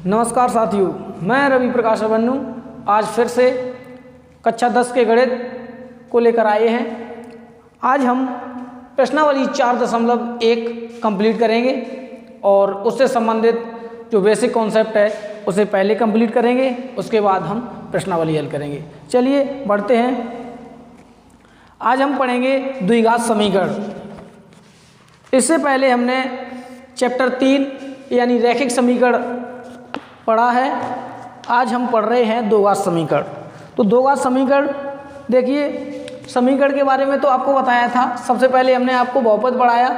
नमस्कार साथियों, मैं रवि प्रकाश अबन्नू आज फिर से कक्षा 10 के गणित को लेकर आए हैं। आज हम प्रश्नावली 4.1 कंप्लीट करेंगे और उससे संबंधित जो बेसिक कॉन्सेप्ट है उसे पहले कंप्लीट करेंगे, उसके बाद हम प्रश्नावली हल करेंगे। चलिए बढ़ते हैं। आज हम पढ़ेंगे द्विघात समीकरण। इससे पहले हमने चैप्टर 3 यानी रैखिक समीकरण पढ़ा है। आज हम पढ़ रहे हैं द्विघात समीकरण। तो द्विघात समीकरण देखिए, समीकरण के बारे में तो आपको बताया था। सबसे पहले हमने आपको बहुपद पढ़ाया।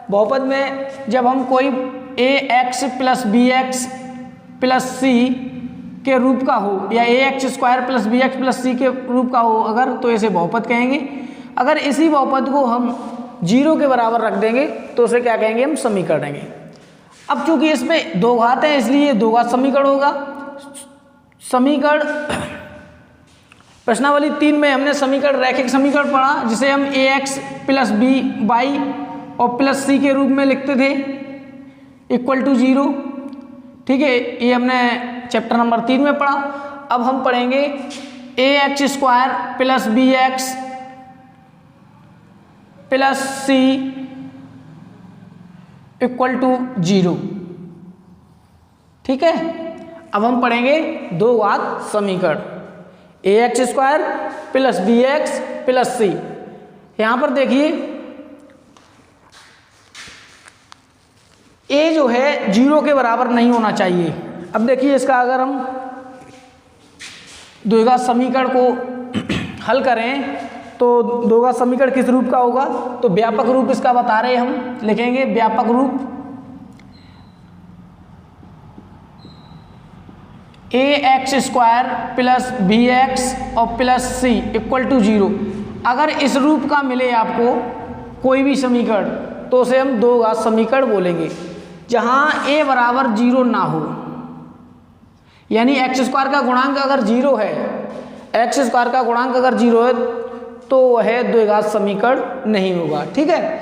बहुपद में जब हम कोई ax + bx + c के रूप का हो या ax² + bx + c के रूप का हो अगर, तो इसे बहुपद कहेंगे। अगर इसी बहुपद को हम 0 के बराबर रख देंगे तो उसे क्या कहेंगे, हम समीकरण कहेंगे। अब चूंकि इसमें दो घात हैं इसलिए द्विघात समीकरण होगा। समीकरण प्रश्नावली 3 में हमने समीकरण रैखिक समीकरण पढ़ा, जिसे हम ax + by और +c के रूप में लिखते थे = 0। ठीक है, ये हमने चैप्टर नंबर 3 में पढ़ा। अब हम पढ़ेंगे ax² + bx + c = 0। ठीक है, अब हम पढ़ेंगे द्विघात समीकरण ax² + bx + c। यहां पर देखिए a जो है 0 के बराबर नहीं होना चाहिए। अब देखिए इसका अगर हम द्विघात समीकरण को हल करें तो द्विघात समीकरण किस रूप का होगा, तो व्यापक रूप इसका बता रहे हम लिखेंगे। व्यापक रूप ax² + bx और +c = 0। अगर इस रूप का मिले आपको कोई भी समीकरण तो उसे हम द्विघात समीकरण बोलेंगे, जहां a बराबर 0 ना हो। यानी x² का गुणांक अगर 0 है, x² का गुणांक अगर 0 है तो वह द्विघात समीकरण नहीं होगा। ठीक है,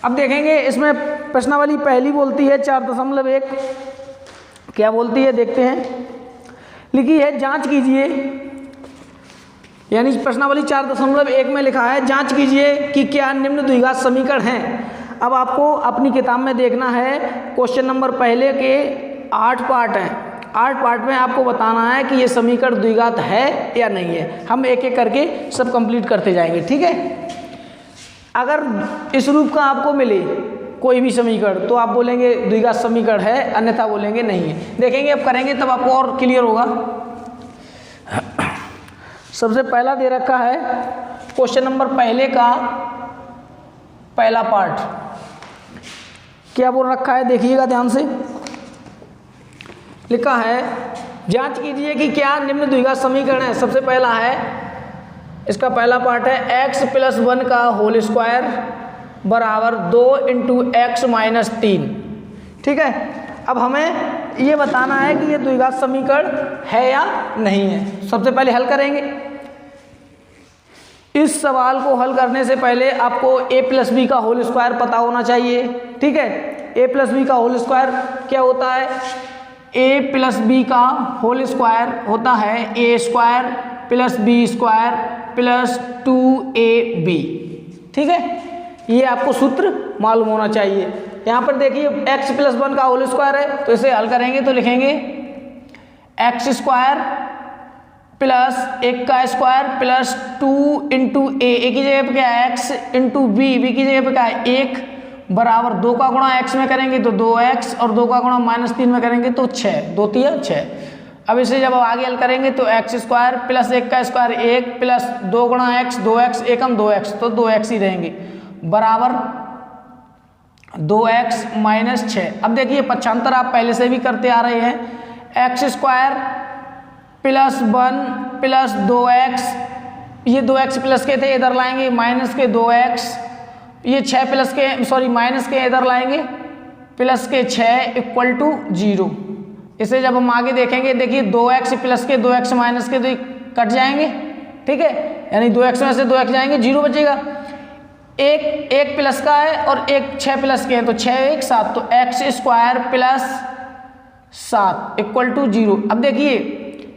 अब देखेंगे इसमें प्रश्नावली पहली बोलती है 4.1। क्या बोलती है देखते हैं। लिखी है जांच कीजिए, यानी प्रश्नावली 4.1 में लिखा है जांच कीजिए कि क्या निम्न द्विघात समीकरण हैं। अब आपको अपनी किताब में देखना है, क्वेश्चन नंबर पहले के 8 पार्ट हैं। 8 पार्ट में आपको बताना है कि ये समीकरण द्विघात है या नहीं है। हम एक एक करके सब कंप्लीट करते जाएंगे। ठीक है, अगर इस रूप का आपको मिले कोई भी समीकरण तो आप बोलेंगे द्विघात समीकरण है, अन्यथा बोलेंगे नहीं है। देखेंगे अब करेंगे तब आपको और क्लियर होगा। सबसे पहला दे रखा है क्वेश्चन नंबर पहले का पहला पार्ट। क्या बोल रखा है देखिएगा ध्यान से। लिखा है जांच कीजिए कि क्या निम्न द्विघात समीकरण है। सबसे पहला है, इसका पहला पार्ट है x + 1 का होल स्क्वायर बराबर 2 × x - 3। ठीक है, अब हमें ये बताना है कि ये द्विघात समीकरण है या नहीं है। सबसे पहले हल करेंगे। इस सवाल को हल करने से पहले आपको a + b का होल स्क्वायर पता होना चाहिए। ठीक है, a + b का होल स्क्वायर क्या होता है, a + b का होल स्क्वायर होता है a² + b² + 2ab। ठीक है, ये आपको सूत्र मालूम होना चाहिए। यहाँ पर देखिए x + 1 का होल स्क्वायर है, तो इसे हल करेंगे तो लिखेंगे x² + 1 का स्क्वायर + 2 × a। a की जगह पर क्या है x × b, b की जगह पर क्या है 1 बराबर 2 का गुणा x में करेंगे तो 2x और 2 का गुणा -3 में करेंगे तो 6, 2 × 3 = 6। अब इसे जब आगे हल करेंगे तो x² + 1 का स्क्वायर 1 + 2 × x 2x 1 = 2x, तो 2x ही रहेंगे बराबर 2x - 6। अब देखिए पक्षांतर आप पहले से भी करते आ रहे हैं। x² + 1 + 2x, ये 2x प्लस के थे इधर लाएंगे माइनस के 2x, ये 6 प्लस के सॉरी माइनस के इधर लाएंगे प्लस के 6 = 0। इसे जब हम आगे देखेंगे देखिए 2x प्लस के 2x माइनस के तो कट जाएंगे। ठीक है, यानी 2x में से 2x जाएंगे, 0 बचेगा। एक प्लस का है और एक 6 प्लस के हैं तो 6 1 7, तो x² + 7 इक्वल टू 0। अब देखिए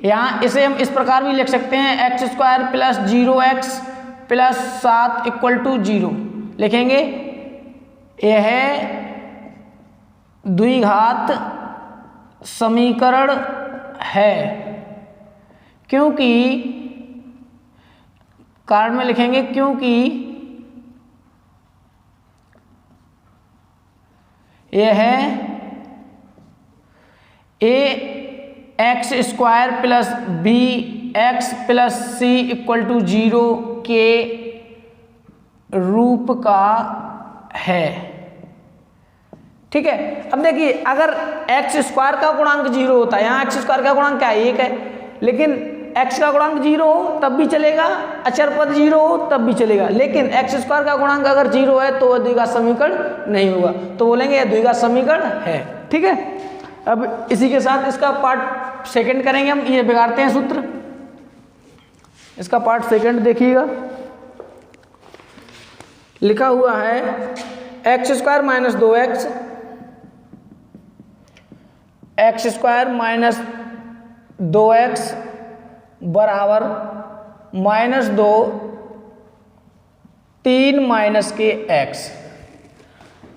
यहाँ इसे हम इस प्रकार भी लिख सकते हैं x² plus 0x plus 7 equal to 0 लिखेंगे। यह द्विघात समीकरण है, क्योंकि कारण में लिखेंगे क्योंकि यह ax² plus bx plus c equal to 0 के रूप का है। ठीक है। अब देखिए अगर x² का गुणांक 0 होता है, यहाँ x² का गुणांक क्या है 1 है, लेकिन x का गुणांक 0 हो तब भी चलेगा, अचर पद 0 हो तब भी चलेगा, लेकिन x² का गुणांक अगर 0 है तो वह द्विघात समीकरण नहीं होगा, तो बोलेंगे यह द्विघात समीकरण है। ठीक है। अब इसी के साथ इसका पार्ट सेकंड करेंगे हम, ये बिगाड़ते हैं सूत्र। इसका पार्ट सेकंड देखिएगा, लिखा हुआ है x² minus 2x x² minus 2x बराबर -2 3 माइनस के x।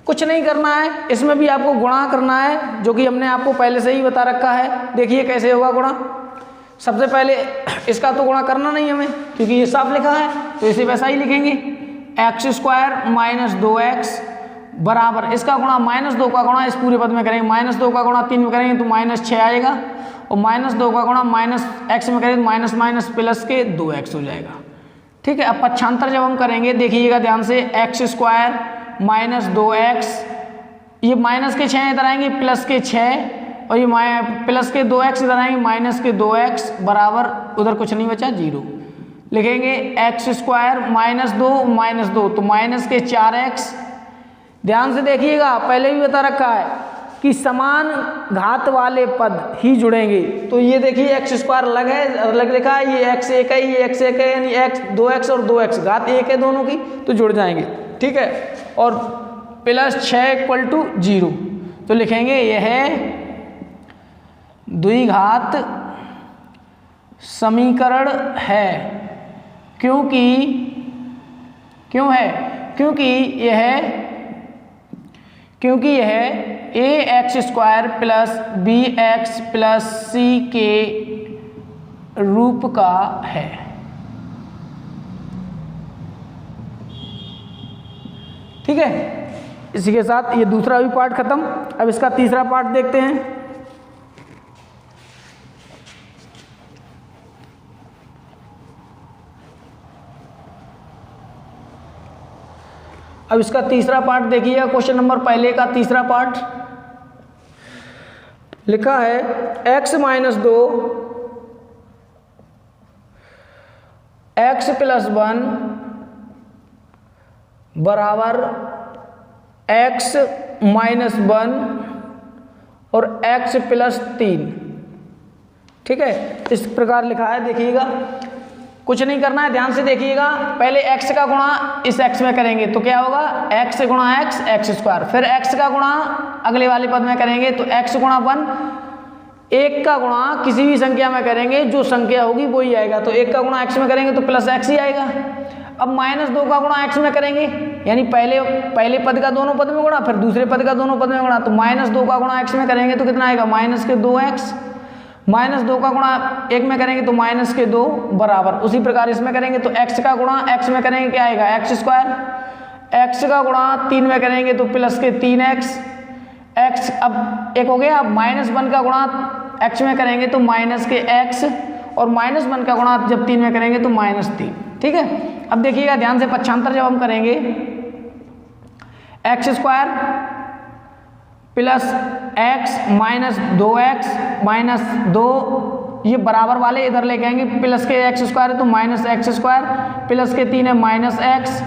कुछ नहीं करना है, इसमें भी आपको गुणा करना है, जो कि हमने आपको पहले से ही बता रखा है। देखिए कैसे होगा गुणा। सबसे पहले इसका तो गुणा करना नहीं हमें, क्योंकि ये साफ लिखा है, तो इसे वैसा ही लिखेंगे x² माइनस 2x बराबर इसका गुणा -2 का गुणा इस पूरे पद में करेंगे, -2 का गुणा 3 में करेंगे तो -6 आएगा, और -2 का गुणा -x में करेंगे तो माइनस माइनस प्लस के 2x हो जाएगा। ठीक है। अब पक्षांतर जब हम करेंगे देखिएगा ध्यान से, x² माइनस 2x, ये माइनस के 6 इधर आएंगे प्लस के 6, और ये प्लस के 2x इधर आएंगे माइनस के 2x बराबर उधर कुछ नहीं बचा 0। लिखेंगे x² माइनस 2 तो माइनस के 4x। ध्यान से देखिएगा, पहले भी बता रखा है कि समान घात वाले पद ही जुड़ेंगे, तो ये देखिए x² अलग है, अलग लिखा है, ये x1 है, ये x1 है, यानी 2x और 2x घात 1 है दोनों की, तो जुड़ जाएंगे। ठीक है। और प्लस 6 इक्वल टू 0, तो लिखेंगे यह द्विघात समीकरण है, क्योंकि क्यों है, क्योंकि यह ax² plus bx plus c के रूप का है। ठीक है। इसी के साथ ये दूसरा भी पार्ट खत्म। अब इसका तीसरा पार्ट देखते हैं। अब इसका तीसरा पार्ट देखिएगा, क्वेश्चन नंबर पहले का तीसरा पार्ट लिखा है x माइनस 2 x प्लस 1 बराबर x माइनस 1 और x प्लस 3। ठीक है। इस प्रकार लिखा है, देखिएगा कुछ नहीं करना है, ध्यान से देखिएगा। पहले x का गुणा इस x में करेंगे तो क्या होगा, x गुणा x x², फिर x का गुणा अगले वाले पद में करेंगे तो x गुणा 1, 1 का गुणा किसी भी संख्या में करेंगे जो संख्या होगी वो ही आएगा, तो 1 का गुणा x में करेंगे तो प्लस x ही आएगा। अब -2 का गुणा x में करेंगे, यानी पहले पद का दोनों पद में गुणा, फिर दूसरे पद का दोनों पद में गुणा, तो -2 का गुणा x में करेंगे तो कितना आएगा, माइनस के 2x, -2 का गुणा 1 में करेंगे तो माइनस के 2 बराबर। उसी प्रकार इसमें करेंगे तो x का गुणा x में करेंगे क्या आएगा, x², x का गुणा 3 में करेंगे तो प्लस के 3x, x अब एक हो गया। अब -1 का गुणा x में करेंगे तो माइनस के x, और -1 का गुणा जब 3 में करेंगे तो -3। ठीक है। अब देखिएगा ध्यान से, पक्षांतर जब हम करेंगे x² plus x minus 2x minus 2, ये बराबर वाले इधर लेके आएंगे, प्लस के x² है तो माइनस x², प्लस के 3 है माइनस x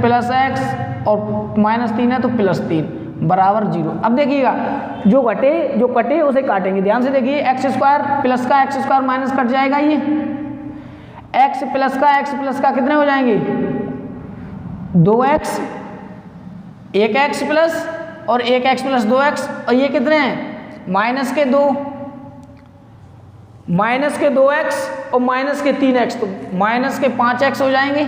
प्लस x, और -3 है तो +3 बराबर 0। अब देखिएगा जो कटे उसे काटेंगे। ध्यान से देखिए, x² प्लस का x² माइनस कट जाएगा, ये x प्लस का कितने हो जाएंगे, 2x, 1x प्लस और 1x प्लस 2x, और ये कितने हैं माइनस के 2x और माइनस के 3x, तो माइनस के 5x हो जाएंगे।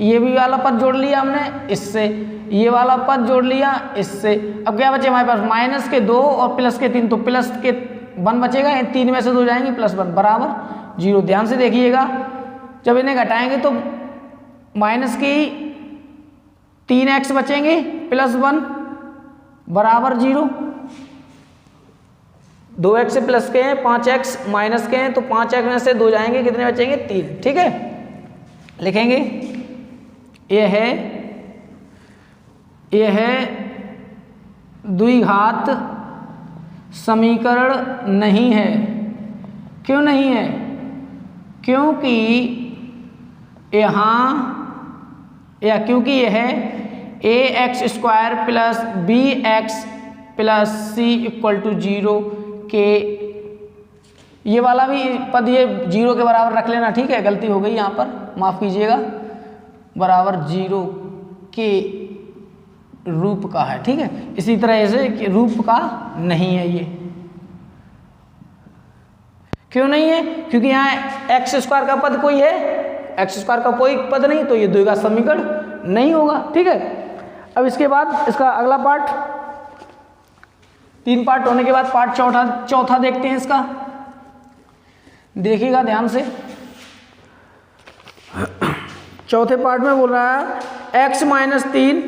ये भी वाला पद जोड़ लिया हमने इससे, ये वाला पद जोड़ लिया इससे। अब क्या बचे हमारे पास, माइनस के 2 और प्लस के 3, तो प्लस के 1 बचेगा, इन 3 में से 2 जाएंगे, +1 बराबर 0। ध्यान से देखिएगा, जब इन्हें घटाएंगे तो माइनस की 3x बचेंगे, +1 बराबर 0। 2x से प्लस के हैं, 5x माइनस के हैं, तो 5x में से 2 जाएंगे, कितने बचेंगे, 3। ठीक है, लिखेंगे ये है द्विघात समीकरण नहीं है। क्यों नहीं है, क्योंकि क्योंकि यह ax² plus bx plus c = 0 के, ये वाला भी पद ये 0 के बराबर रख लेना। ठीक है, गलती हो गई यहाँ पर, माफ़ कीजिएगा, बराबर 0 के रूप का है। ठीक है, इसी तरह से कि रूप का नहीं है ये। क्यों नहीं है, क्योंकि यहाँ x² का पद कोई है, x² का कोई पद नहीं, तो ये द्विघात समीकरण नहीं होगा। ठीक है, अब इसके बाद इसका अगला पार्ट, 3 पार्ट होने के बाद पार्ट चौथा देखते हैं इसका। देखिएगा ध्यान से, चौथे पार्ट में बोल रहा है x - 3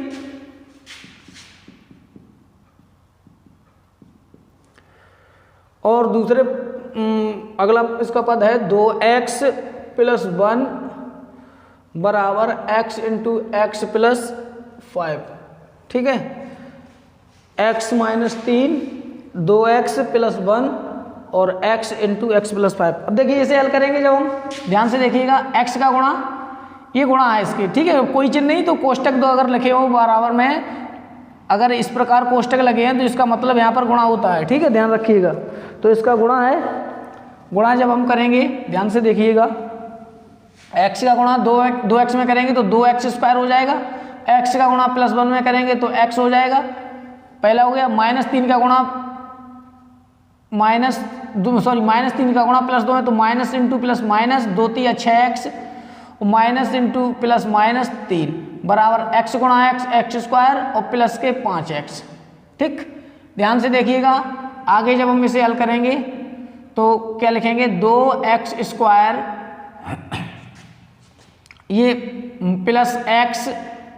और दूसरे अगला इसका पद है 2x + 1 बराबर x × x + 5। ठीक है, x - 3 2x + 1 और x × x + 5। अब देखिए इसे हल करेंगे जब हम, ध्यान से देखिएगा, x का गुणा, ये गुणा है इसके। ठीक है, कोई चिन्ह नहीं, तो कोष्टक 2 अगर लिखे हो बराबर में, अगर इस प्रकार कोष्टक लगे हैं तो इसका मतलब यहाँ पर गुणा होता है। ठीक है, ध्यान रखिएगा, तो इसका गुणा है। गुणा जब हम करेंगे, ध्यान से देखिएगा, x का गुणा 2x में करेंगे तो 2x² हो जाएगा, x का गुणा +1 में करेंगे तो x हो जाएगा। पहला हो गया। -3 का गुणा -3 का गुणा +2 है, तो minus into plus minus 2 × 3 = 6x, minus into plus minus 3 बराबर x गुणा x² और प्लस के 5x। ठीक, ध्यान से देखिएगा, आगे जब हम इसे हल करेंगे तो क्या लिखेंगे, 2x², ये plus x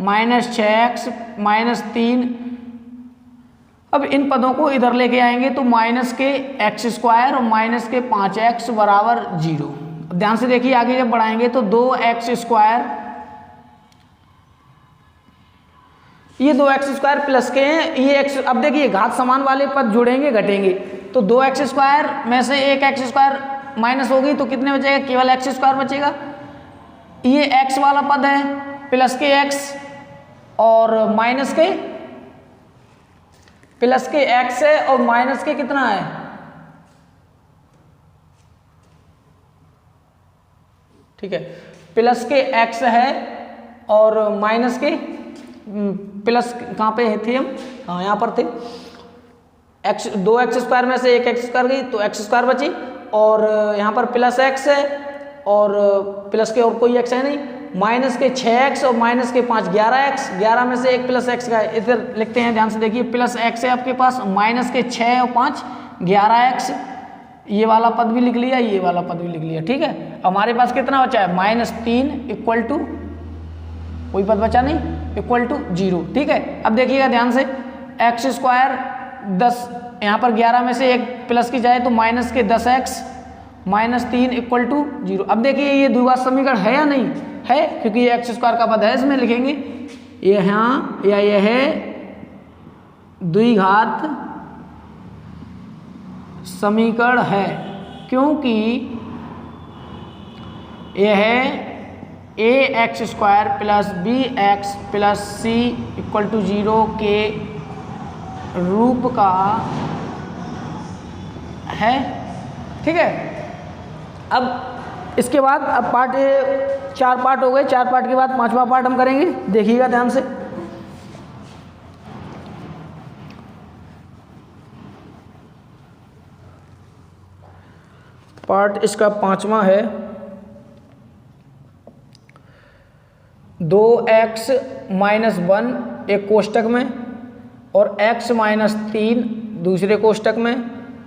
minus 6x minus 3। अब इन पदों को इधर लेके आएंगे तो माइनस के x² और माइनस के 5x बराबर 0। ध्यान से देखिए, आगे जब बढ़ाएंगे तो 2x², ये 2x² प्लस के हैं, ये x। अब देखिए घात समान वाले पद जुड़ेंगे घटेंगे, तो 2x² में से एक x² माइनस होगी तो कितने बचेगा, केवल x² बचेगा। ये x वाला पद है, प्लस के x और माइनस के, प्लस के x है और माइनस के कितना है, ठीक है, प्लस के x है और माइनस के, प्लस कहाँ पे थे हम, हाँ यहाँ पर थे, x 2x² में से एक x² गई तो x² बची, और यहाँ पर प्लस x है और प्लस के और कोई x है नहीं, माइनस के 6x और माइनस के 5 11x, 11 में से एक प्लस x का है, इधर लिखते हैं। ध्यान से देखिए, प्लस x है आपके पास, माइनस के 6 और 5 11x, ये वाला पद भी लिख लिया, ये वाला पद भी लिख लिया। ठीक है, हमारे पास कितना बचा है, -3 = कोई पद बचा नहीं, = 0। ठीक है, अब देखिएगा ध्यान से, x² 10, यहाँ पर 11 में से एक प्लस की जाए तो माइनस के 10x -3 = 0। अब देखिए ये द्विघात समीकरण है या नहीं है, क्योंकि ये x² का पद है, इसमें लिखेंगे ये यहाँ, या ये है द्विघात समीकरण है, क्योंकि यह है ax² plus bx plus c = 0 के रूप का है। ठीक है, अब इसके बाद, अब पार्ट 4 पार्ट हो गए, 4 पार्ट के बाद 5वां पार्ट हम करेंगे। देखिएगा ध्यान से, पार्ट इसका 5वां है 2x माइनस 1 एक कोष्टक में और x माइनस 3 दूसरे कोष्टक में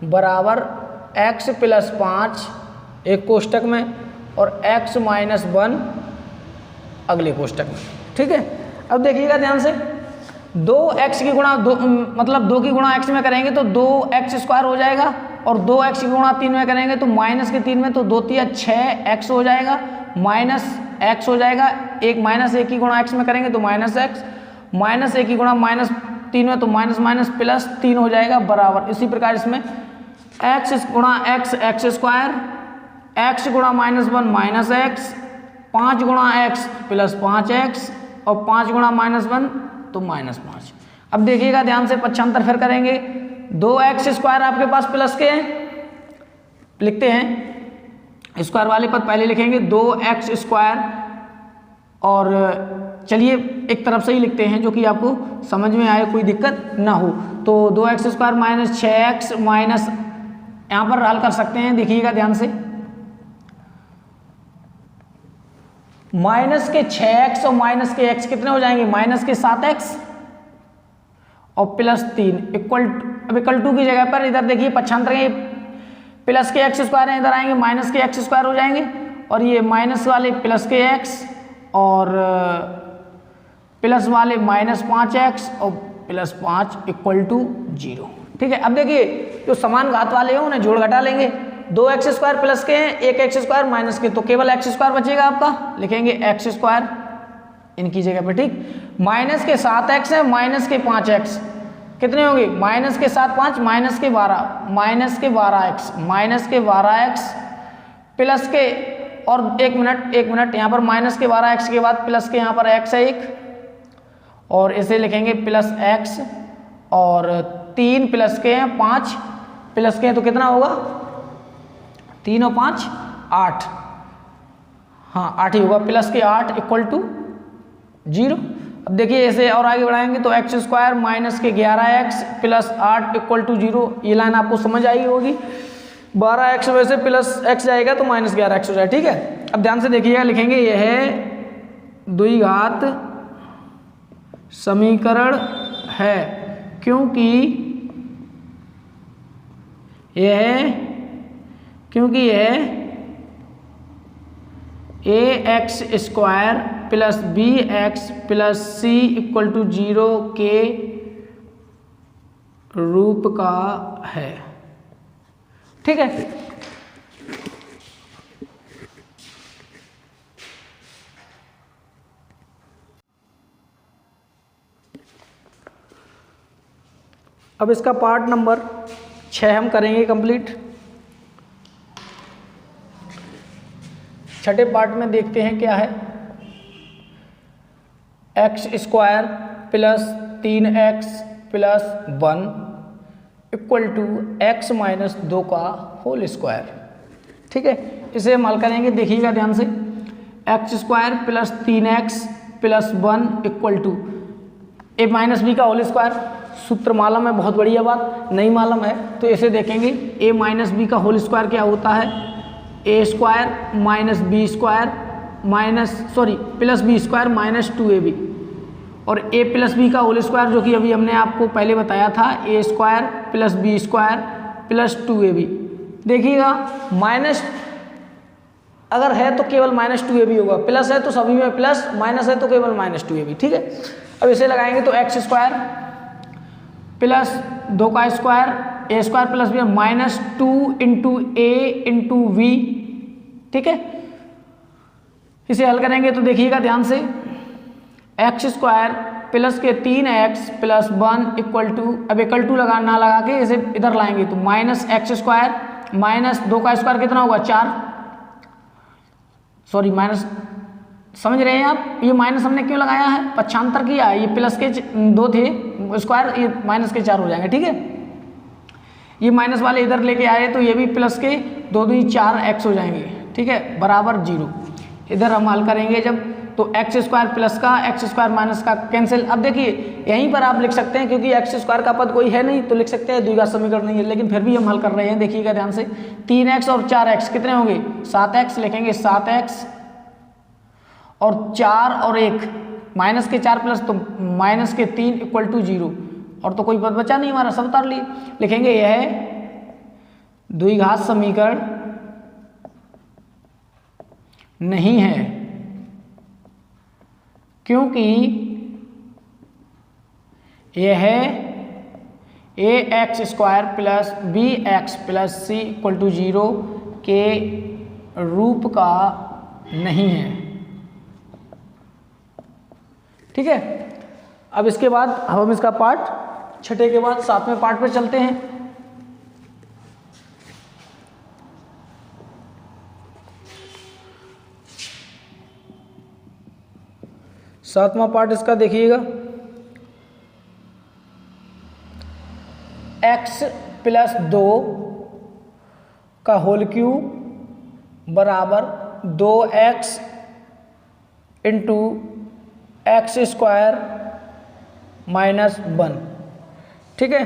बराबर x प्लस 5 एक कोष्टक में और x माइनस 1 अगले कोष्टक में। ठीक है, अब देखिएगा ध्यान से 2x की गुणा मतलब 2 की गुणा x में करेंगे तो 2x² हो जाएगा और 2x की गुणा 3 में करेंगे तो माइनस के 3 में तो 2 3 6x हो जाएगा, माइनस x हो जाएगा। एक माइनस 1 की गुणा x में करेंगे तो माइनस x, माइनस 1 की गुणा माइनस 3 में तो माइनस माइनस प्लस 3 हो जाएगा बराबर। इसी प्रकार इसमें x गुणा x x², x गुणा माइनस 1 माइनस x, 5 गुणा x प्लस 5x और 5 गुणा माइनस 1 तो माइनस 5। अब देखिएगा ध्यान से पक्षांतर फिर करेंगे। 2x² आपके पास प्लस के हैं, लिखते हैं स्क्वायर वाले पद पहले लिखेंगे 2x² और चलिए एक तरफ से ही लिखते हैं जो कि आपको समझ में आए, कोई दिक्कत ना हो। तो 2x² माइनस 6x माइनस, यहाँ पर हल कर सकते हैं, देखिएगा ध्यान से माइनस के 6x और माइनस के x कितने हो जाएंगे, माइनस के 7x और प्लस 3 इक्वल टू की जगह पर इधर देखिए पक्षांतर के प्लस के x² है, इधर आएंगे माइनस के x² हो जाएंगे और ये माइनस वाले प्लस के x और प्लस वाले माइनस 5x और प्लस 5 इक्वल टू 0। ठीक है, अब देखिए जो समान घात वाले हैं उन्हें जोड़ घटा लेंगे। 2x² प्लस के हैं, एक x² माइनस के, तो केवल x² बचेगा आपका, लिखेंगे x² इनकी जगह पर। ठीक, माइनस के 7x है, माइनस के 5x कितने होंगे, माइनस के 7 5 माइनस के 12, माइनस के 12x, माइनस के 12x प्लस के, और एक मिनट यहाँ पर माइनस के 12x के बाद प्लस के यहाँ पर x है एक और इसे लिखेंगे प्लस x और 3 प्लस के हैं 5 प्लस के हैं तो कितना होगा 3 और 5 8, हाँ 8 ही होगा, प्लस के 8 इक्वल टू 0। अब देखिए इसे और आगे बढ़ाएंगे तो x² माइनस के 11x प्लस 8 इक्वल टू 0। ये लाइन आपको समझ आई होगी, 12x में से प्लस x जाएगा तो माइनस 11x हो जाएगा। ठीक है, अब ध्यान से देखिएगा, लिखेंगे यह है द्विघात समीकरण है क्योंकि यह ax² plus bx plus c equal to 0 के रूप का है। ठीक है, अब इसका पार्ट नंबर 6 हम करेंगे कंप्लीट। छठे पार्ट में देखते हैं क्या है, x² plus 3x plus 1 equal to x minus 2 का होल स्क्वायर। ठीक है, इसे हम हल करेंगे, देखिएगा ध्यान से x² plus 3x plus 1 equal to a minus b का होल स्क्वायर। सूत्र मालूम है, बहुत बढ़िया बात, नहीं मालूम है तो इसे देखेंगे a माइनस बी का होल स्क्वायर क्या होता है, a² minus b² plus b² minus 2ab और a प्लस बी का होल स्क्वायर जो कि अभी हमने आपको पहले बताया था a² plus b² plus 2ab। देखिएगा माइनस अगर है तो केवल माइनस 2ab होगा, प्लस है तो सभी में प्लस, माइनस है तो केवल माइनस 2ab। ठीक है, अब इसे लगाएंगे तो x² प्लस 2 का square a² plus b minus 2 into a into b. ठीक है, इसे हल करेंगे तो देखिएगा ध्यान से x² प्लस के 3x प्लस 1 इक्वल टू, अब इक्वल टू ना लगा के इसे इधर लाएंगे तो माइनस x² माइनस 2 का स्क्वायर कितना होगा 4, सॉरी माइनस, समझ रहे हैं आप, ये माइनस हमने क्यों लगाया है, पक्षांतर किया है, ये प्लस के 2 थे स्क्वायर, ये माइनस के 4 हो जाएंगे। ठीक है, ये माइनस वाले इधर लेके आए तो ये भी प्लस के 2 2 4x हो जाएंगे। ठीक है, बराबर 0। इधर हम हल करेंगे जब तो एक्स स्क्वायर प्लस का एक्स स्क्वायर माइनस का कैंसिल। अब देखिए यहीं पर आप लिख सकते हैं, क्योंकि एक्स स्क्वायर का पद कोई है नहीं तो लिख सकते हैं द्विघात समीकरण नहीं है, लेकिन फिर भी हम हल कर रहे हैं। देखिएगा ध्यान से, 3x और 4x कितने होंगे, 7x लिखेंगे, 7x और 4 और 1 माइनस के 4 प्लस तो माइनस के 3 इक्वल टू 0, और तो कोई पद बचा नहीं हमारा, सब उतार लिए। लिखेंगे यह द्विघात समीकरण नहीं है, क्योंकि यह a x square plus b x plus c equal to 0 के रूप का नहीं है। ठीक है, अब इसके बाद हम इसका पार्ट छठे के बाद सातवें पार्ट पर चलते हैं। सातवां पार्ट इसका देखिएगा, x प्लस 2 का होल क्यूब बराबर 2x into x square minus 1। ठीक है,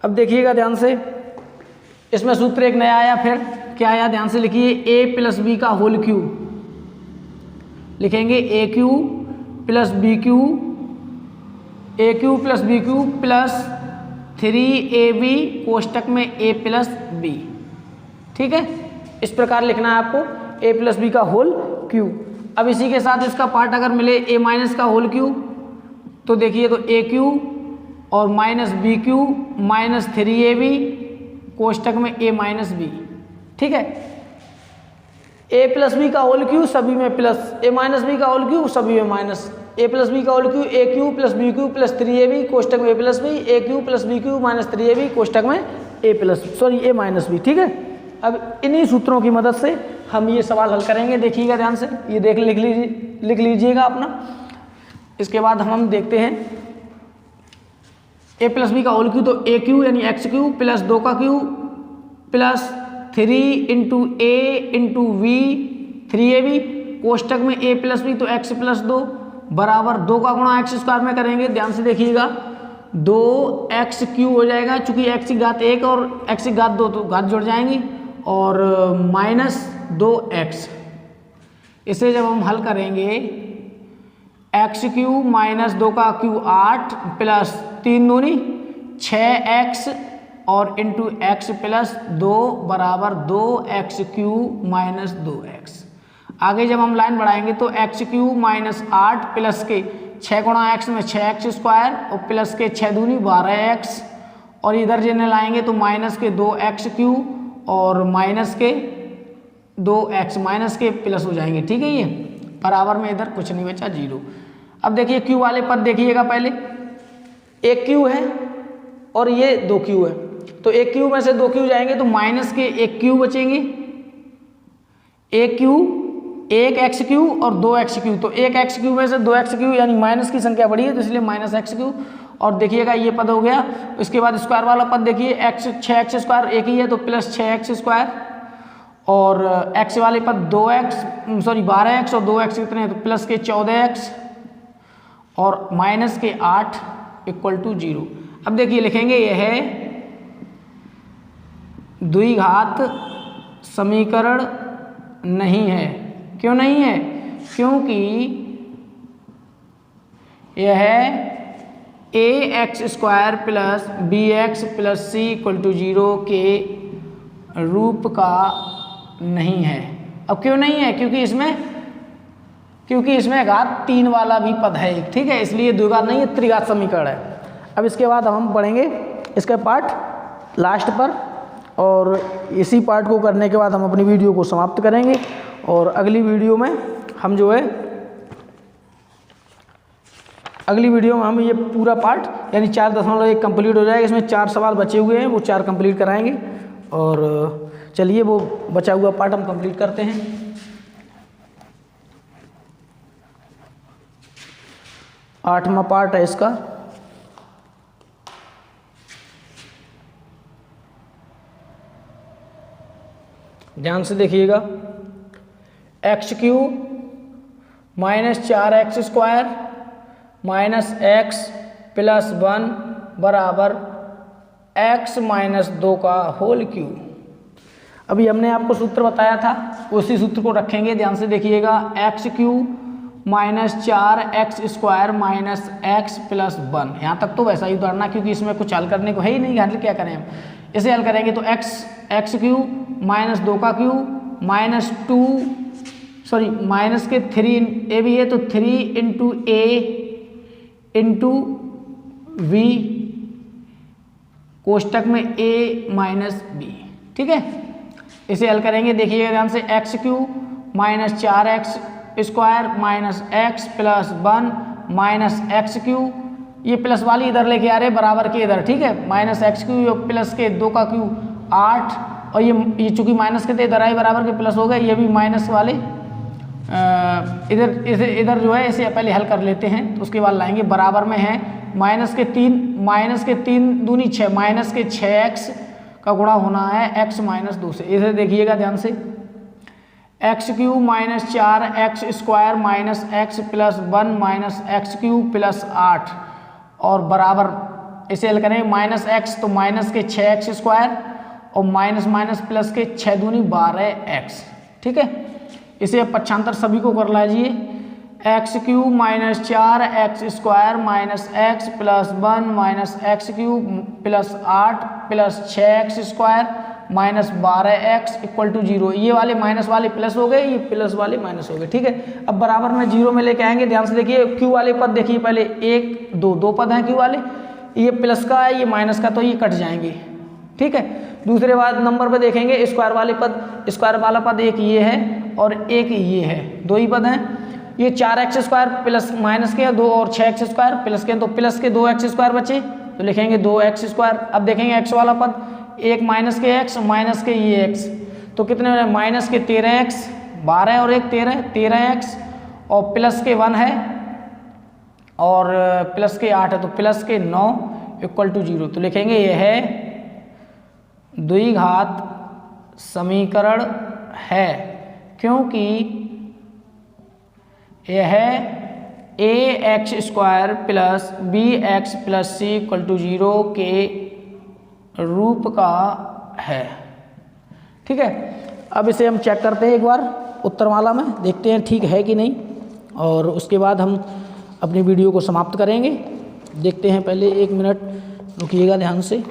अब देखिएगा ध्यान से, इसमें सूत्र एक नया आया, फिर क्या आया ध्यान से लिखिए, a प्लस बी का होल क्यूब लिखेंगे, a cube plus b cube, a cube plus b cube plus 3ab कोष्टक में a प्लस बी। ठीक है, इस प्रकार लिखना है आपको, a प्लस बी का होल क्यूब। अब इसी के साथ इसका पार्ट अगर मिले a माइनस का होल क्यूब, तो देखिए तो a क्यू और minus b cube minus 3ab कोष्टक में a माइनस बी। ठीक है, a प्लस बी का होल क्यू सभी में प्लस, a माइनस बी का होल क्यू सभी में माइनस, a प्लस बी का whole cube a cube plus b cube plus 3ab कोष्टक में a plus b, a cube plus b cube minus 3ab कोष्टक में a माइनस बी। ठीक है, अब इन्हीं सूत्रों की मदद से हम ये सवाल हल करेंगे। देखिएगा ध्यान से, ये लिख लीजिएगा अपना। इसके बाद हम देखते हैं a प्लस बी का होल क्यू, तो ए क्यू यानी एक्स क्यू प्लस 2 का cube plus 3 into a into b 3ab कोष्टक में a प्लस बी, तो x प्लस 2 बराबर 2 का गुणा एक्स स्क्वायर में करेंगे। ध्यान से देखिएगा, 2x क्यू हो जाएगा, चूंकि x की घात 1 और x की घात 2 तो घात जुड़ जाएंगी, और माइनस 2x। इसे जब हम हल करेंगे, x क्यू माइनस 2 का क्यू 8 प्लस 3 दूनी 6x और इंटू एक्स प्लस 2 बराबर 2x क्यू माइनस 2x। आगे जब हम लाइन बढ़ाएंगे तो एक्स क्यू माइनस 8 प्लस के 6 गुणा एक्स में 6x स्क्वायर और प्लस के 6 दूनी 12x, और इधर जिन्हें लाएंगे तो माइनस के 2x क्यू और माइनस के 2x माइनस के प्लस हो जाएंगे। ठीक है, ये बराबर में इधर कुछ नहीं बचा, 0। अब देखिए क्यू वाले पद देखिएगा, पहले एक क्यू है और ये 2 क्यू है, तो एक क्यू में से 2 क्यू जाएंगे तो माइनस के 1 क्यू बचेंगे, एक क्यू 1 एक्स क्यू और 2 एक्स क्यू, तो 1 एक्स क्यू में से 2 एक्स क्यू यानी माइनस की संख्या बढ़ी है तो इसलिए माइनस एक्स क्यू। और देखिएगा ये पद हो गया। इसके बाद स्क्वायर वाला पद देखिए, एक्स 6x स्क्वायर एक ही है तो प्लस 6x स्क्वायर, और एक्स वाले पद 12x और 2x कितने हैं तो प्लस के 14x और माइनस के 8 इक्वल टू 0। अब देखिए लिखेंगे यह है द्विघात समीकरण नहीं है। क्यों नहीं है? क्योंकि यह a x square plus b x plus c equal to 0 के रूप का नहीं है। अब क्यों नहीं है? क्योंकि इसमें घात 3 वाला भी पद है एक, ठीक है, इसलिए द्विघात नहीं है, त्रिघात समीकरण है। अब इसके बाद हम पढ़ेंगे इसका पार्ट लास्ट पर, और इसी पार्ट को करने के बाद हम अपनी वीडियो को समाप्त करेंगे। और अगली वीडियो में हम ये पूरा पार्ट यानी 4.1 कंप्लीट हो जाएगा। इसमें 4 सवाल बचे हुए हैं, वो 4 कंप्लीट कराएंगे। और चलिए वो बचा हुआ पार्ट हम कंप्लीट करते हैं। आठवां पार्ट है इसका। ध्यान से देखिएगा, एक्स क्यू -4x² -x + 1 बराबर x - 2 का होल क्यूब। अभी हमने आपको सूत्र बताया था, उसी सूत्र को रखेंगे, ध्यान से देखिएगा। x³ -4x² -x + 1। यहाँ तक तो वैसा ही उतारना, क्योंकि इसमें कुछ हल करने को है ही नहीं। हल क्या करें हम, इसे हल करेंगे तो x³ -2 का क्यूब माइनस के 3 a भी है तो 3 × a × v कोष्टक में a - b। ठीक है, इसे हल करेंगे, देखिएगा ध्यान से। x³ -4x² -x + 1 -x³, ये प्लस वाली इधर लेके आ रहे बराबर के इधर। ठीक है, -x³ और प्लस के 2 का क्यूब 8, और ये चूंकि माइनस के थे इधर आए बराबर के प्लस हो गए, ये भी माइनस वाले इधर जो है इसे पहले हल कर लेते हैं, तो उसके बाद लाएंगे। बराबर में है -3 दूनी 6 -6x का गुणा होना है x - 2 से। इसे देखिएगा ध्यान से। x³ -4x² -x + 1 -x³ + 8 और बराबर, इसे हल करेंगे -x तो माइनस के 6x² और माइनस प्लस के 6 दूनी 12x। ठीक है, इसे अब पक्षांतर सभी को कर लीजिए। x³ -4x² -x + 1 -x³ + 8 + 6x² -12x = 0। ये वाले माइनस वाले प्लस हो गए, ये प्लस वाले माइनस हो गए। ठीक है, अब बराबर में 0 में लेके आएंगे। ध्यान से देखिए, क्यू वाले पद देखिए पहले, 1 2 पद हैं क्यू वाले, ये प्लस का है ये माइनस का, तो ये कट जाएंगे। ठीक है, दूसरे बाद नंबर पे देखेंगे स्क्वायर वाले पद। स्क्वायर वाला पद एक ये है और एक ये है, 2 ही पद हैं। ये 4x² प्लस माइनस के 2 और 6x² प्लस के, तो प्लस के 2x² बचे तो लिखेंगे 2x²। अब देखेंगे x वाला पद, एक माइनस के x माइनस के ये x, तो कितने हो रहे, माइनस के 13x 12 और एक 13x और प्लस के 1 है और प्लस के 8 है, तो प्लस के 9 = 0। तो लिखेंगे यह है द्विघात समीकरण है, क्योंकि यह ax² + bx + c = 0 के रूप का है। ठीक है, अब इसे हम चेक करते हैं एक बार उत्तरमाला में, देखते हैं ठीक है कि नहीं, और उसके बाद हम अपनी वीडियो को समाप्त करेंगे। देखते हैं, पहले 1 मिनट रुकिएगा ध्यान से।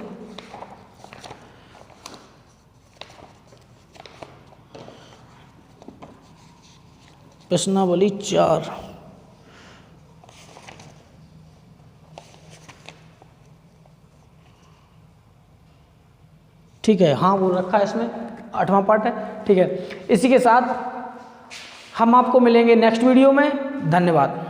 प्रश्नावली 4। ठीक है, हाँ वो रखा है इसमें, 8वां पार्ट है। ठीक है, इसी के साथ हम आपको मिलेंगे नेक्स्ट वीडियो में। धन्यवाद।